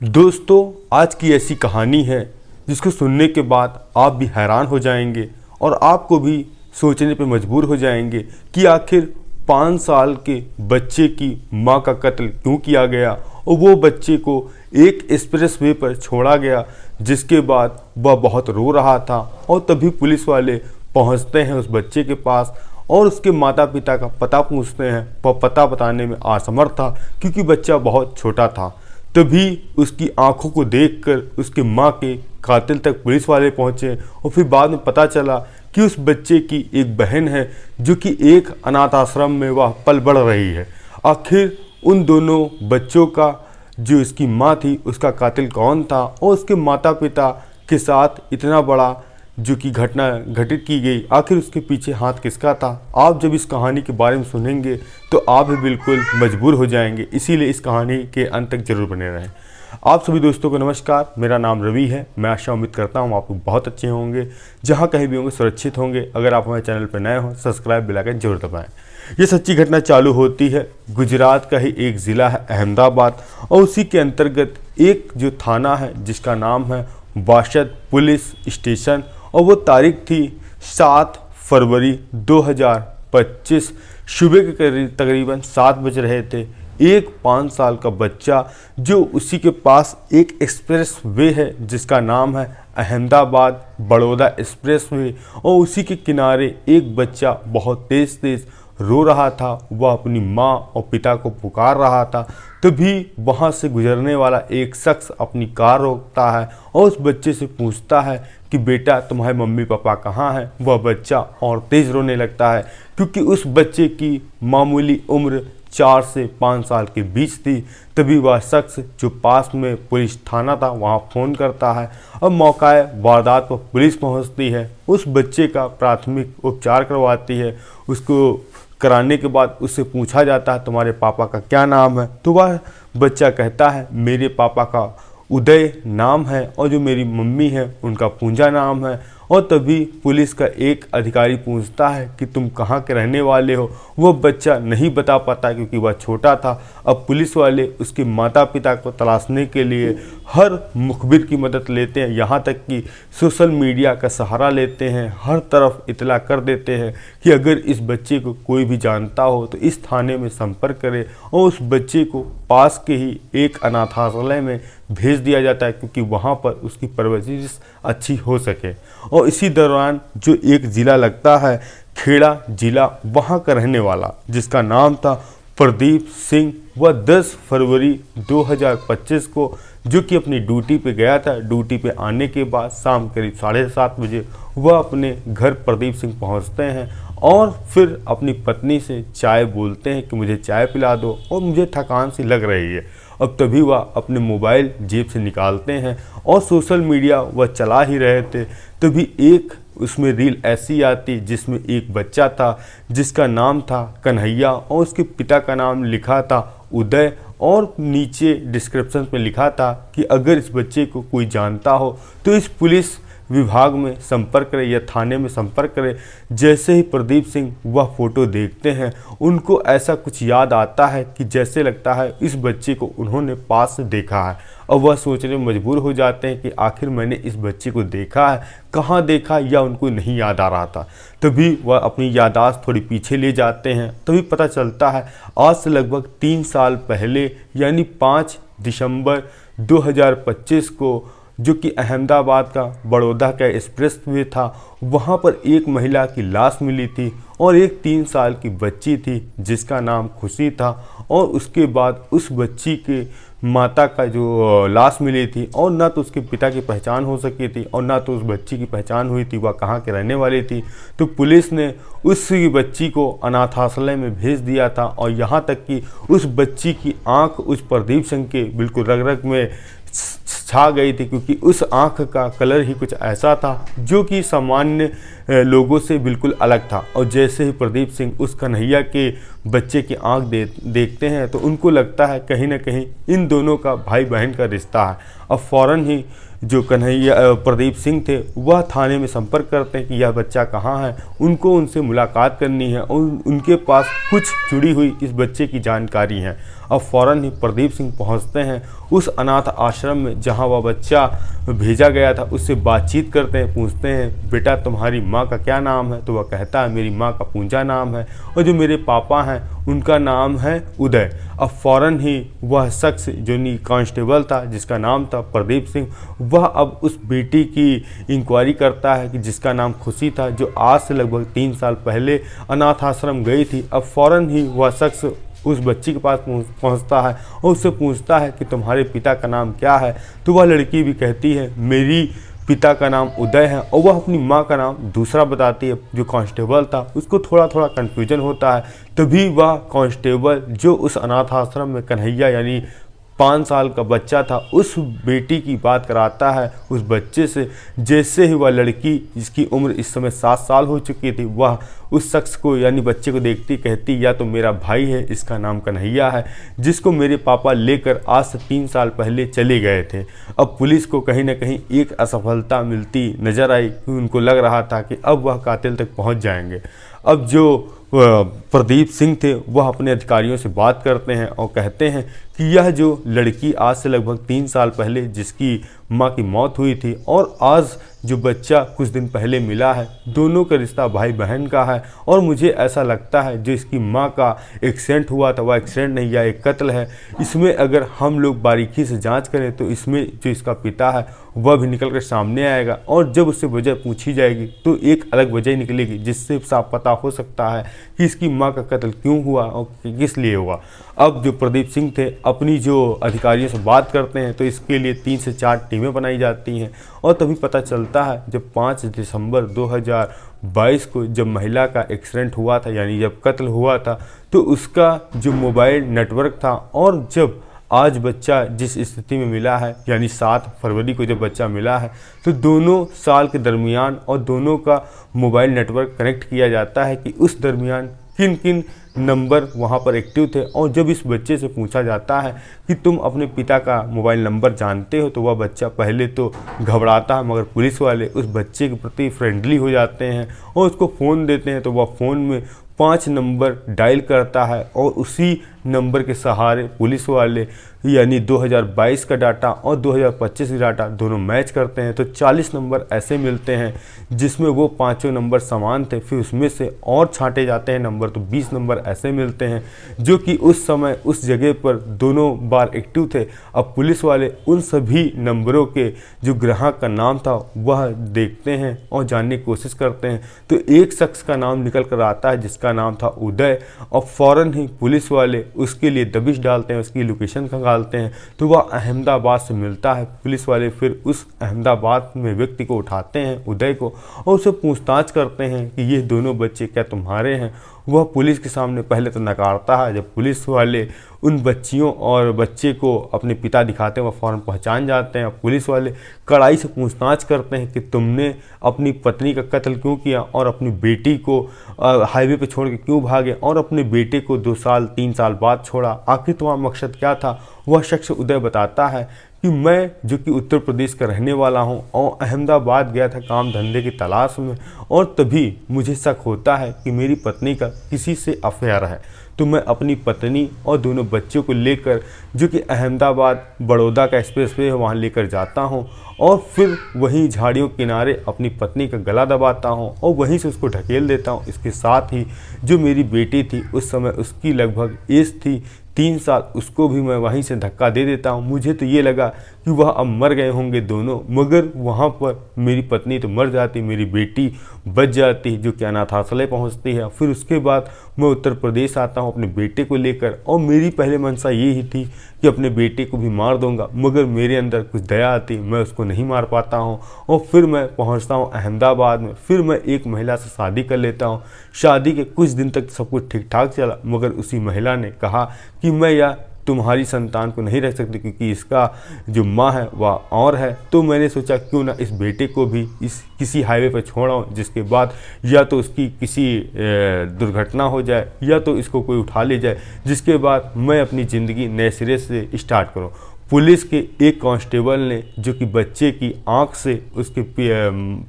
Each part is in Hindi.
दोस्तों, आज की ऐसी कहानी है जिसको सुनने के बाद आप भी हैरान हो जाएंगे और आपको भी सोचने पर मजबूर हो जाएंगे कि आखिर 5 साल के बच्चे की मां का कत्ल क्यों किया गया और वो बच्चे को एक एक्सप्रेसवे पर छोड़ा गया, जिसके बाद वह बहुत रो रहा था। और तभी पुलिस वाले पहुंचते हैं उस बच्चे के पास और उसके माता पिता का पता पूछते हैं। वह पता बताने में असमर्थ था क्योंकि बच्चा बहुत छोटा था। तभी उसकी आंखों को देखकर उसके मां के कातिल तक पुलिस वाले पहुंचे और फिर बाद में पता चला कि उस बच्चे की एक बहन है जो कि एक अनाथ आश्रम में वह पल बढ़ रही है। आखिर उन दोनों बच्चों का जो इसकी मां थी उसका कातिल कौन था और उसके माता पिता के साथ इतना बड़ा जो कि घटना घटित की गई, आखिर उसके पीछे हाथ किसका था। आप जब इस कहानी के बारे में सुनेंगे तो आप भी बिल्कुल मजबूर हो जाएंगे, इसीलिए इस कहानी के अंत तक जरूर बने रहें। आप सभी दोस्तों को नमस्कार, मेरा नाम रवि है। मैं आशा उम्मीद करता हूँ आप लोग बहुत अच्छे होंगे, जहाँ कहीं भी होंगे सुरक्षित होंगे। अगर आप हमारे चैनल पर नए हों सब्सक्राइब बेल आइकन जरूर दबाएं। ये सच्ची घटना चालू होती है गुजरात का ही एक ज़िला है अहमदाबाद, और उसी के अंतर्गत एक जो थाना है जिसका नाम है वाशद पुलिस स्टेशन, और वो तारीख थी 7 फरवरी 2025। सुबह के तकरीबन 7 बज रहे थे। एक 5 साल का बच्चा जो उसी के पास एक एक्सप्रेस वे है जिसका नाम है अहमदाबाद बड़ौदा एक्सप्रेस वे, और उसी के किनारे एक बच्चा बहुत तेज़ तेज़ रो रहा था। वह अपनी माँ और पिता को पुकार रहा था। तभी वहाँ से गुजरने वाला एक शख्स अपनी कार रोकता है और उस बच्चे से पूछता है कि बेटा तुम्हारे मम्मी पापा कहाँ हैं। वह बच्चा और तेज़ रोने लगता है क्योंकि उस बच्चे की मामूली उम्र 4 से 5 साल के बीच थी। तभी वह शख्स जो पास में पुलिस थाना था वहाँ फ़ोन करता है और मौका वारदात पर पुलिस पहुँचती है। उस बच्चे का प्राथमिक उपचार करवाती है। उसको कराने के बाद उससे पूछा जाता है तुम्हारे पापा का क्या नाम है, तो वह बच्चा कहता है मेरे पापा का उदय नाम है और जो मेरी मम्मी है उनका पूंजा नाम है। और तभी पुलिस का एक अधिकारी पूछता है कि तुम कहाँ के रहने वाले हो। वह बच्चा नहीं बता पाता क्योंकि वह छोटा था। अब पुलिस वाले उसके माता पिता को तलाशने के लिए हर मुखबिर की मदद लेते हैं, यहाँ तक कि सोशल मीडिया का सहारा लेते हैं। हर तरफ इतला कर देते हैं कि अगर इस बच्चे को कोई भी जानता हो तो इस थाने में संपर्क करे, और उस बच्चे को पास के ही एक अनाथालय में भेज दिया जाता है क्योंकि वहाँ पर उसकी परवरिश अच्छी हो सके। और इसी दौरान जो एक ज़िला लगता है खेड़ा ज़िला, वहाँ का रहने वाला जिसका नाम था प्रदीप सिंह, वह 10 फरवरी 2025 को जो कि अपनी ड्यूटी पे गया था। ड्यूटी पे आने के बाद शाम करीब 7:30 बजे वह अपने घर प्रदीप सिंह पहुंचते हैं और फिर अपनी पत्नी से चाय बोलते हैं कि मुझे चाय पिला दो और मुझे थकान सी लग रही है। अब तभी वह अपने मोबाइल जेब से निकालते हैं और सोशल मीडिया वह चला ही रहे थे। तभी एक उसमें रील ऐसी आती जिसमें एक बच्चा था जिसका नाम था कन्हैया और उसके पिता का नाम लिखा था उदय, और नीचे डिस्क्रिप्शन में लिखा था कि अगर इस बच्चे को कोई जानता हो तो इस पुलिस विभाग में संपर्क करें या थाने में संपर्क करें। जैसे ही प्रदीप सिंह वह फ़ोटो देखते हैं उनको ऐसा कुछ याद आता है कि जैसे लगता है इस बच्चे को उन्होंने पास से देखा है, और वह सोचने में मजबूर हो जाते हैं कि आखिर मैंने इस बच्चे को देखा है, कहाँ देखा या उनको नहीं याद आ रहा था। तभी वह अपनी याददाश्त थोड़ी पीछे ले जाते हैं। तभी पता चलता है आज से लगभग 3 साल पहले यानी 5 दिसंबर 2025 को जो कि अहमदाबाद का बड़ौदा का एक्सप्रेस वे था, वहाँ पर एक महिला की लाश मिली थी और एक 3 साल की बच्ची थी जिसका नाम खुशी था। और उसके बाद उस बच्ची के माता का जो लाश मिली थी और ना तो उसके पिता की पहचान हो सकी थी और ना तो उस बच्ची की पहचान हुई थी वह कहाँ के रहने वाली थी। तो पुलिस ने उस बच्ची को अनाथालय में भेज दिया था, और यहाँ तक कि उस बच्ची की आंख उस प्रदीप सिंह के बिल्कुल रग रग में छा गई थी क्योंकि उस आँख का कलर ही कुछ ऐसा था जो कि सामान्य लोगों से बिल्कुल अलग था। और जैसे ही प्रदीप सिंह उस कन्हैया के बच्चे की आँख देखते हैं तो उनको लगता है कहीं ना कहीं इन दोनों का भाई बहन का रिश्ता है। अब फ़ौरन ही जो कन्हैया प्रदीप सिंह थे वह थाने में संपर्क करते हैं कि यह बच्चा कहाँ है, उनको उनसे मुलाकात करनी है और उनके पास कुछ जुड़ी हुई इस बच्चे की जानकारी है। अब फ़ौरन ही प्रदीप सिंह पहुंचते हैं उस अनाथ आश्रम में जहां वह बच्चा भेजा गया था। उससे बातचीत करते हैं, पूछते हैं बेटा तुम्हारी माँ का क्या नाम है? तो वह कहता है मेरी माँ का पूजा नाम है और जो मेरे पापा हैं उनका नाम है उदय। अब फ़ौरन ही वह शख्स जो कांस्टेबल था जिसका नाम था प्रदीप सिंह, वह अब उस बेटी की इंक्वायरी करता है कि जिसका नाम खुशी था, जो आज से लगभग 3 साल पहले अनाथ आश्रम गई थी। अब फ़ौरन ही वह शख्स उस बच्ची के पास पहुंचता है और उससे पूछता है कि तुम्हारे पिता का नाम क्या है? तो वह लड़की भी कहती है मेरी पिता का नाम उदय है और वह अपनी माँ का नाम दूसरा बताती है। जो कांस्टेबल था उसको थोड़ा थोड़ा कन्फ्यूजन होता है, तभी वह कांस्टेबल जो उस अनाथ आश्रम में कन्हैया यानी 5 साल का बच्चा था उस बेटी की बात कराता है उस बच्चे से। जैसे ही वह लड़की जिसकी उम्र इस समय 7 साल हो चुकी थी, वह उस शख्स को यानी बच्चे को देखती कहती या तो मेरा भाई है, इसका नाम कन्हैया है, जिसको मेरे पापा लेकर आज से 3 साल पहले चले गए थे। अब पुलिस को कहीं ना कहीं एक असफलता मिलती नजर आई कि उनको लग रहा था कि अब वह कातिल तक पहुंच जाएंगे। अब जो प्रदीप सिंह थे वह अपने अधिकारियों से बात करते हैं और कहते हैं कि यह जो लड़की आज से लगभग 3 साल पहले जिसकी माँ की मौत हुई थी और आज जो बच्चा कुछ दिन पहले मिला है, दोनों का रिश्ता भाई बहन का है। और मुझे ऐसा लगता है जो इसकी माँ का एक्सीडेंट हुआ था वह एक्सीडेंट नहीं या एक कत्ल है। इसमें अगर हम लोग बारीकी से जांच करें तो इसमें जो इसका पिता है वह भी निकल कर सामने आएगा और जब उससे वजह पूछी जाएगी तो एक अलग वजह निकलेगी जिससे साफ पता हो सकता है कि इसकी माँ का कत्ल क्यों हुआ और किस लिए हुआ। अब जो प्रदीप सिंह थे अपनी जो अधिकारियों से बात करते हैं तो इसके लिए 3 से 4 टीमें बनाई जाती हैं और तभी पता चलता है जब 5 दिसंबर 2022 को जब महिला का एक्सीडेंट हुआ था यानी जब कत्ल हुआ था तो उसका जो मोबाइल नेटवर्क था और जब आज बच्चा जिस स्थिति में मिला है यानी 7 फरवरी को जब बच्चा मिला है तो दोनों साल के दरमियान और दोनों का मोबाइल नेटवर्क कनेक्ट किया जाता है कि उस दरमियान किन किन नंबर वहाँ पर एक्टिव थे। और जब इस बच्चे से पूछा जाता है कि तुम अपने पिता का मोबाइल नंबर जानते हो तो वह बच्चा पहले तो घबराता है, मगर पुलिस वाले उस बच्चे के प्रति फ्रेंडली हो जाते हैं और उसको फ़ोन देते हैं। तो वह फ़ोन में 5 नंबर डायल करता है और उसी नंबर के सहारे पुलिस वाले यानी 2022 का डाटा और 2025 का डाटा दोनों मैच करते हैं। तो 40 नंबर ऐसे मिलते हैं जिसमें वो 5 नंबर समान थे। फिर उसमें से और छांटे जाते हैं नंबर, तो 20 नंबर ऐसे मिलते हैं जो कि उस समय उस जगह पर दोनों बार एक्टिव थे। अब पुलिस वाले उन सभी नंबरों के जो ग्राहक का नाम था वह देखते हैं और जानने की कोशिश करते हैं। तो एक शख्स का नाम निकल कर आता है जिसका नाम था उदय और फ़ौरन ही पुलिस वाले उसके लिए दबिश डालते हैं, उसकी लोकेशन खंगालते हैं। तो वह अहमदाबाद से मिलता है। पुलिस वाले फिर उस अहमदाबाद में व्यक्ति को उठाते हैं उदय को और उससे पूछताछ करते हैं कि ये दोनों बच्चे क्या तुम्हारे हैं। वह पुलिस के सामने पहले तो नकारता है। जब पुलिस वाले उन बच्चियों और बच्चे को अपने पिता दिखाते हैं वह फ़ौरन पहचान जाते हैं। पुलिस वाले कड़ाई से पूछताछ करते हैं कि तुमने अपनी पत्नी का कत्ल क्यों किया और अपनी बेटी को हाईवे पे छोड़ के क्यों भागे और अपने बेटे को 2 साल 3 साल बाद छोड़ा, आखिर तुम्हारा मकसद क्या था। वह शख्स उदय बताता है कि मैं जो कि उत्तर प्रदेश का रहने वाला हूं और अहमदाबाद गया था काम धंधे की तलाश में और तभी मुझे शक होता है कि मेरी पत्नी का किसी से अफेयर है। तो मैं अपनी पत्नी और दोनों बच्चों को लेकर जो कि अहमदाबाद बड़ौदा का एक्सप्रेसवे है वहाँ लेकर जाता हूँ और फिर वहीं झाड़ियों के किनारे अपनी पत्नी का गला दबाता हूँ और वहीं से उसको ढकेल देता हूँ। इसके साथ ही जो मेरी बेटी थी उस समय उसकी लगभग एज थी 3 साल, उसको भी मैं वहीं से धक्का दे देता हूँ। मुझे तो ये लगा कि वह अब मर गए होंगे दोनों, मगर वहाँ पर मेरी पत्नी तो मर जाती, मेरी बेटी बच जाती जो कि अनाथालय पहुँचती है। फिर उसके बाद मैं उत्तर प्रदेश आता हूँ अपने बेटे को लेकर और मेरी पहले मंशा ये ही थी कि अपने बेटे को भी मार दूंगा, मगर मेरे अंदर कुछ दया आती, मैं उसको नहीं मार पाता हूँ और फिर मैं पहुँचता हूँ अहमदाबाद में। फिर मैं एक महिला से शादी कर लेता हूँ। शादी के कुछ दिन तक सब कुछ ठीक ठाक चला, मगर उसी महिला ने कहा कि मैं या तुम्हारी संतान को नहीं रह सकती क्योंकि इसका जो माँ है वह और है। तो मैंने सोचा क्यों ना इस बेटे को भी इस किसी हाईवे पर छोड़ाऊँ जिसके बाद या तो उसकी किसी दुर्घटना हो जाए या तो इसको कोई उठा ले जाए, जिसके बाद मैं अपनी ज़िंदगी नए सिरे से स्टार्ट करूँ। पुलिस के एक कांस्टेबल ने, जो कि बच्चे की आंख से उसके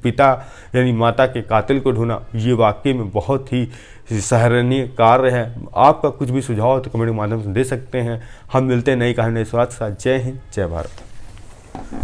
पिता यानी माता के कातिल को ढूंढा, ये वाकई में बहुत ही सराहनीय कार्य है। आपका कुछ भी सुझाव हो तो कमेंट के माध्यम से दे सकते हैं। हम मिलते हैं नई कहानी स्वाद के साथ। जय हिंद, जय भारत।